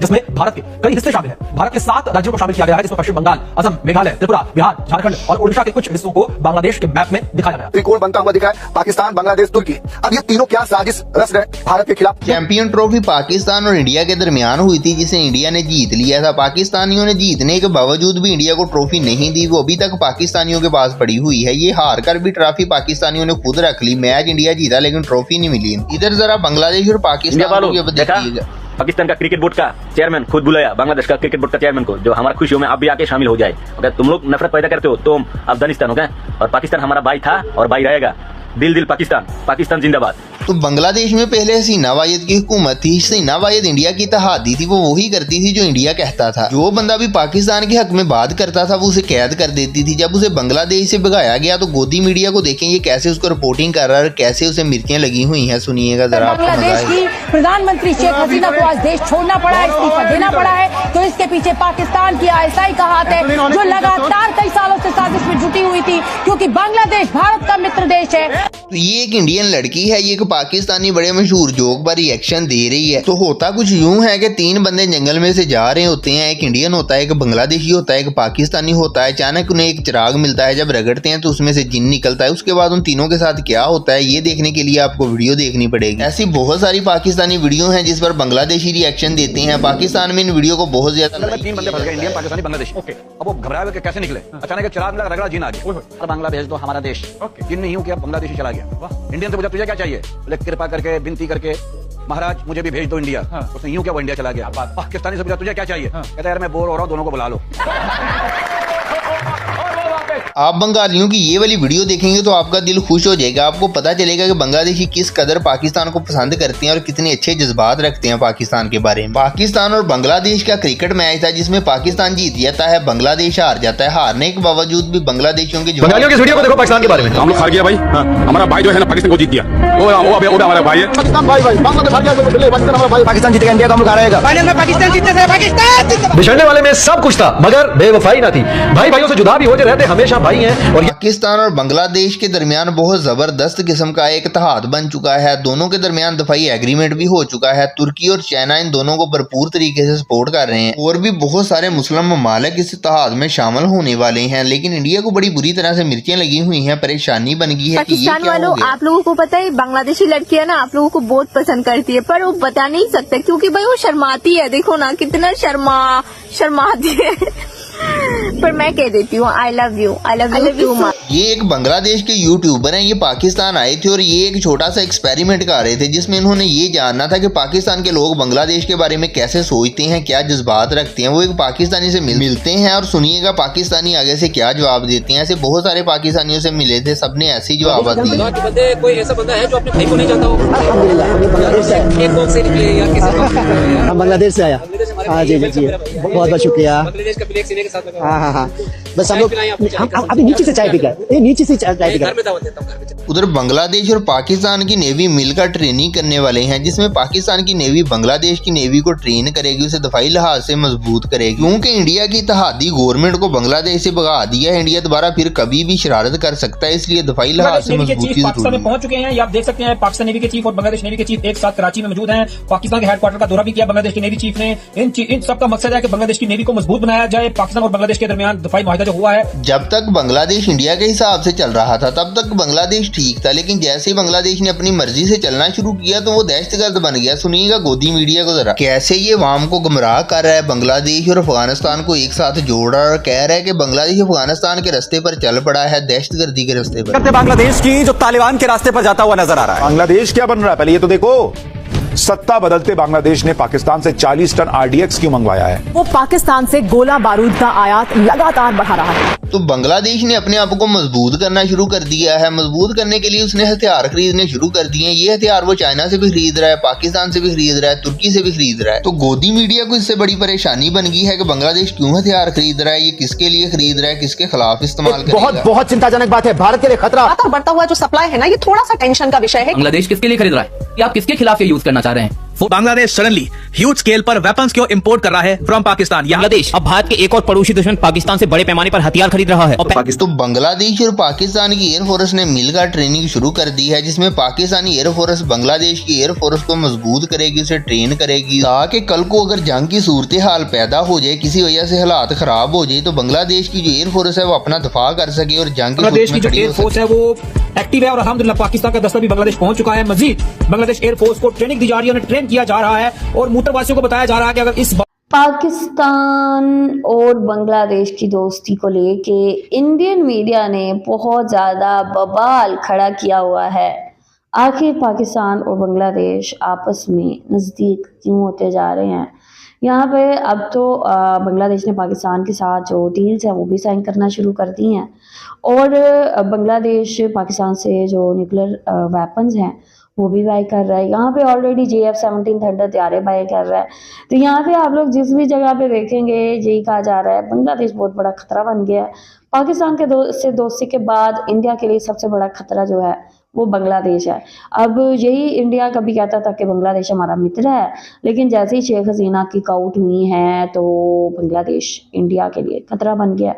जिसमें भारत के कई हिस्से शामिल हैं। भारत के 7 राज्यों को शामिल किया गया है, जिसमें पश्चिम बंगाल, असम, मेघालय, त्रिपुरा, बिहार, झारखंड और उड़ीसा के कुछ हिस्सों को बांग्लादेश के मैप में दिखाया गया। त्रिकोण बनता हुआ दिखा है, पाकिस्तान, बांग्लादेश, तुर्की। अब ये तीनों क्या साजिश रच रहे भारत के खिलाफ। चैंपियन ट्रॉफी पाकिस्तान और इंडिया के दरमियान हुई थी, जिसे इंडिया ने जीत लिया था। पाकिस्तानियों ने जीतने के बावजूद भी इंडिया को ट्रॉफी नहीं दी, वो अभी तक पाकिस्तानियों के पास पड़ी हुई है। ये हार कर भी ट्रॉफी पाकिस्तानियों ने खुद रख ली। मैच इंडिया जीता लेकिन ट्रॉफी नहीं मिली। इधर जरा बांग्लादेश और पाकिस्तान को देखिएगा। पाकिस्तान का क्रिकेट बोर्ड का चेयरमैन खुद बुलाया बांग्लादेश का क्रिकेट बोर्ड का चेयरमैन को, जो हमारा खुशियों में आप भी आके शामिल हो जाए। अगर तुम लोग नफरत पैदा करते हो तो अफगानिस्तान होगा, और पाकिस्तान हमारा भाई था और भाई रहेगा। दिल दिल पाकिस्तान, पाकिस्तान जिंदाबाद। तो बांग्लादेश में पहले हसीना वाहिद की हुकूमत थी। हसीना वाहिद इंडिया की इत्तेहादी थी, वो वही करती थी जो इंडिया कहता था। जो बंदा भी पाकिस्तान के हक में बात करता था वो उसे कैद कर देती थी। जब उसे बांग्लादेश से भगाया गया तो गोदी मीडिया को देखें ये कैसे उसको रिपोर्टिंग कर रहा है, कैसे उसे मिर्चियां लगी हुई हैं। सुनिएगा जरा। बांग्लादेश की प्रधानमंत्री शेख हसीना को आज देश छोड़ना पड़ा है, इस्तीफा देना पड़ा है, तो इसके पीछे पाकिस्तान की ISI का हाथ है, जो लगातार कई सालों से साजिश में जुटी हुई थी, क्योंकि बांग्लादेश भारत का मित्र देश है। तो ये एक इंडियन लड़की है, ये एक पाकिस्तानी बड़े मशहूर जोक पर रिएक्शन दे रही है। तो होता कुछ यूं है कि 3 बंदे जंगल में से जा रहे होते हैं, एक इंडियन होता है, एक बांग्लादेशी होता है, एक पाकिस्तानी होता है। अचानक उन्हें एक चिराग मिलता है, जब रगड़ते हैं तो उसमें से जिन निकलता है। उसके बाद उन तीनों के साथ क्या होता है ये देखने के लिए आपको वीडियो देखनी पड़ेगी। ऐसी बहुत सारी पाकिस्तानी वीडियो हैं जिस पर बांग्लादेशी रिएक्शन देते हैं। पाकिस्तान में इन वीडियो को बहुत ज्यादा 3 बंदे फंस गए, इंडियन, पाकिस्तानी, बांग्लादेश। ओके, अब वो घबराए हुए कैसे निकले? अचानक एक चिराग मिला, रगड़ा, जिन आ गया। और बांग्लादेश तो हमारा देश, जिन नहीं हूं क्या, बांग्लादेशी चला गया। इंडियन से पूछा तुझे क्या चाहिए? बोले कृपा करके विनती करके महाराज मुझे भी भेज दो इंडिया। उसने यूं क्या वो इंडिया चला गया। पाकिस्तानी से पूछा तुझे क्या चाहिए? कहता यार मैं बोर हो रहा हूं, दोनों को बुला लो। आप बंगालियों की ये वाली वीडियो देखेंगे तो आपका दिल खुश हो जाएगा। आपको पता चलेगा कि बांग्लादेशी किस कदर पाकिस्तान को पसंद करते हैं और कितने अच्छे जज्बात रखते हैं पाकिस्तान के बारे में। पाकिस्तान और बांग्लादेश का क्रिकेट मैच था जिसमें पाकिस्तान जीत जाता है, बांग्लादेश हार जाता है। हारने के बावजूद भी बांग्लादेशियों के बंगालियों की वीडियो को देखो पाकिस्तान के बारे में। हम लोग हार गया भाई, हमारा भाई जो है ना पाकिस्तान को जीत दिया। वो हमारा भाई है। पाकिस्तान जीतेगा, इंडिया को हम लोग हारेगा। फाइनल में पाकिस्तान जीतने से पाकिस्तान बिछड़ने वाले में सब कुछ था मगर बेवफाई ना थी। भाई भाइयों से जुदा भी होते रहते, हमेशा भाई हैं। और पाकिस्तान और बांग्लादेश के दरमियान बहुत जबरदस्त किस्म का एक इत्तेहाद बन चुका है। दोनों के दरमियान दफाई एग्रीमेंट भी हो चुका है। तुर्की और चाइना इन दोनों को भरपूर तरीके से सपोर्ट कर रहे हैं और भी बहुत सारे मुस्लिम ममालिक इस इत्तेहाद में शामिल होने वाले हैं। लेकिन इंडिया को बड़ी बुरी तरह से मिर्चियां लगी हुई हैं, परेशानी बन गई है। पाकिस्तान वालों, आप लोगों को पता है बांग्लादेशी लड़कियां ना आप लोगों को बहुत पसंद करती है, पर वो बता नहीं सकते क्योंकि भाई वो शर्माती है। देखो ना कितना शर्माती है। पर मैं कह देती हूँ I love you too much. ये एक बांग्लादेश के यूट्यूबर हैं, ये पाकिस्तान आए थे और ये एक छोटा सा एक्सपेरिमेंट कर रहे थे जिसमें इन्होंने ये जानना था कि पाकिस्तान के लोग बांग्लादेश के बारे में कैसे सोचते हैं, क्या जज्बात रखते हैं। वो एक पाकिस्तानी से मिलते हैं और सुनिएगा पाकिस्तानी आगे से क्या जवाब देते हैं। ऐसे बहुत सारे पाकिस्तानियों से मिले थे, सबने ऐसी जवाब दिए। कोई ऐसा बंदा है जो अपने भाई को नहीं जानता हो? हम बांग्लादेश से आया। हाँ जी जी, बहुत बहुत शुक्रिया। हाँ, बस हम लोग अभी नीचे से चाय पी गए, नीचे से चाय पी गए। उधर बांग्लादेश और पाकिस्तान की नेवी मिलकर ट्रेनिंग करने वाले हैं, जिसमें पाकिस्तान की नेवी बांग्लादेश की नेवी को ट्रेन करेगी, उसे दफाई लिहाज से मजबूत करेगी। क्योंकि इंडिया की इत्तेहादी गवर्नमेंट को बांग्लादेश से भगा दिया है, इंडिया दोबारा फिर कभी भी शरारत कर सकता है, इसलिए दफाई लिहाज से मजबूती पाकिस्तान में पहुंच चुके हैं। आप देख सकते हैं पाकिस्तान नेवी के चीफ और बांग्लादेश नेवी के चीफ एक साथ कराची में मौजूद हैं। पाकिस्तान के हेडक्वार्टर का दौरा भी किया बांग्लादेश की नेवी चीफ ने। इन सब का मकसद है कि बांग्लादेश की नेवी को मजबूत बनाया जाए। पाकिस्तान और बांग्लादेश के दरमियान दफाई मुआहिदा जो हुआ है, जब तक बांग्लादेश इंडिया के हिसाब से चल रहा था तब तक बांग्लादेश ठीक था, लेकिन जैसे ही बांग्लादेश ने अपनी मर्जी से चलना शुरू किया तो वो दहशतगर्द बन गया। सुनिएगा गोदी मीडिया को जरा, कैसे ये वाम को गुमराह कर रहा है, बांग्लादेश और अफगानिस्तान को एक साथ जोड़ रहा है और कह रहा है कि बांग्लादेश अफगानिस्तान के रास्ते पर चल पड़ा है, दहशतगर्दी के रास्ते पर। बांग्लादेश की जो तालिबान के रास्ते पर जाता हुआ नजर आ रहा है। बांग्लादेश क्या बन रहा है पहले ये तो देखो। सत्ता बदलते बांग्लादेश ने पाकिस्तान से 40 टन RDX क्यों मंगवाया है? वो पाकिस्तान से गोला बारूद का आयात लगातार बढ़ा रहा है। तो बांग्लादेश ने अपने आप को मजबूत करना शुरू कर दिया है। मजबूत करने के लिए उसने हथियार खरीदने शुरू कर दिए हैं। ये हथियार वो चाइना से भी खरीद रहा है, पाकिस्तान से भी खरीद रहा है, तुर्की से भी खरीद रहा है। तो गोदी मीडिया को इससे बड़ी परेशानी बन गई है कि बांग्लादेश क्यों हथियार खरीद रहा है, ये किसके लिए खरीद रहा है, किसके खिलाफ इस्तेमाल करेगा। बहुत चिंताजनक बात है, भारत के लिए खतरा। बढ़ता हुआ जो सप्लाई है ना, ये थोड़ा सा टेंशन का विषय है। बांग्लादेश किसके लिए खरीद रहा है, या आप किसके खिलाफ ये यूज करना चाह रहे हैं? बांग्लादेश सडनली ह्यूज स्केल पर वेपन्स क्यों इंपोर्ट कर रहा है फ्रॉम पाकिस्तान। बांग्लादेश अब भारत के एक और पड़ोसी दुश्मन पाकिस्तान से बड़े पैमाने पर हथियार खरीद रहा है। तो बांग्लादेश और पाकिस्तान की एयरफोर्स ने मिलकर ट्रेनिंग शुरू कर दी है, जिसमें पाकिस्तानी एयरफोर्स बांग्लादेश की एयरफोर्स को मजबूत करेगी, उसे ट्रेन करेगी, ताकि कल को अगर जंग की सूरत हाल पैदा हो जाए, किसी वजह से हालात खराब हो जाए, तो बांग्लादेश की जो एयरफोर्स है वो अपना दफा कर सके और जंग की जो एयरफोर्स है वो एक्टिव है और अल्हम्दुलिल्लाह पाकिस्तान का दस्ता भी बांग्लादेश पहुंच चुका है। मजीद बांग्लादेश एयरफोर्स को ट्रेनिंग दी जा रही है, उन्हें ट्रेन किया जा रहा है और मूत्रवासियों को बताया जा रहा है कि अगर इस पाकिस्तान और बांग्लादेश की दोस्ती को लेके इंडियन मीडिया ने बहुत ज़्यादा बवाल खड़ा किया हुआ है। आखिर पाकिस्तान और बांग्लादेश आपस में नज़दीक क्यों होते जा रहे हैं। यहाँ पे अब तो बांग्लादेश ने पाकिस्तान के साथ जो डील्स हैं वो भी साइन करना शुरू कर दी हैं और बांग्लादेश पाकिस्तान से जो न्यूक्लियर वेपन्स हैं वो भी बाय कर रहा है। यहाँ पे ऑलरेडी JF-17 थंडर तैयारे बाय कर रहा है। तो यहाँ पे आप लोग जिस भी जगह पे देखेंगे यही कहा जा रहा है बांग्लादेश बहुत बड़ा खतरा बन गया है। पाकिस्तान के से दोस्ती के बाद इंडिया के लिए सबसे बड़ा खतरा जो है वो बांग्लादेश है। अब यही इंडिया कभी कहता था कि बांग्लादेश हमारा मित्र है, लेकिन जैसे ही शेख हसीना किक आउट हुई हैं तो बांग्लादेश इंडिया के लिए खतरा बन गया।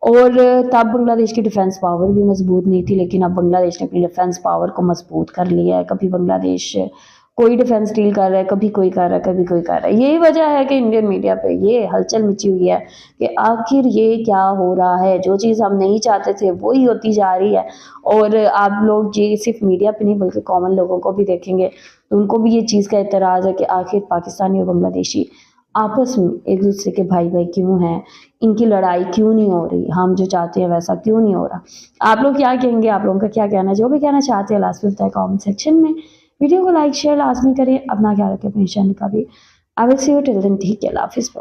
और तब बांग्लादेश की डिफेंस पावर भी मजबूत नहीं थी, लेकिन अब बांग्लादेश ने अपनी डिफेंस पावर को मजबूत कर लिया है। कभी बांग्लादेश कोई डिफेंस डील कर रहा है, कभी कोई कर रहा है, कभी कोई कर रहा है। यही वजह है कि इंडियन मीडिया पे ये हलचल मची हुई है कि आखिर ये क्या हो रहा है। जो चीज़ हम नहीं चाहते थे वही होती जा रही है। और आप लोग ये सिर्फ मीडिया पे नहीं बल्कि कॉमन लोगों को भी देखेंगे तो उनको भी ये चीज़ का एतराज़ है कि आखिर पाकिस्तानी और बांग्लादेशी आपस में एक दूसरे के भाई भाई क्यों हैं, इनकी लड़ाई क्यों नहीं हो रही, हम जो चाहते हैं वैसा क्यों नहीं हो रहा। आप लोग क्या कहेंगे, आप लोगों का क्या कहना है, जो भी कहना चाहते हैं लास्ट में बताएं कमेंट सेक्शन में। वीडियो को लाइक शेयर लाजमी करें, अपना ख्याल रखें अपने चैनल का भी। I will see you till then, ठीक है, अल्लाह हाफिज़।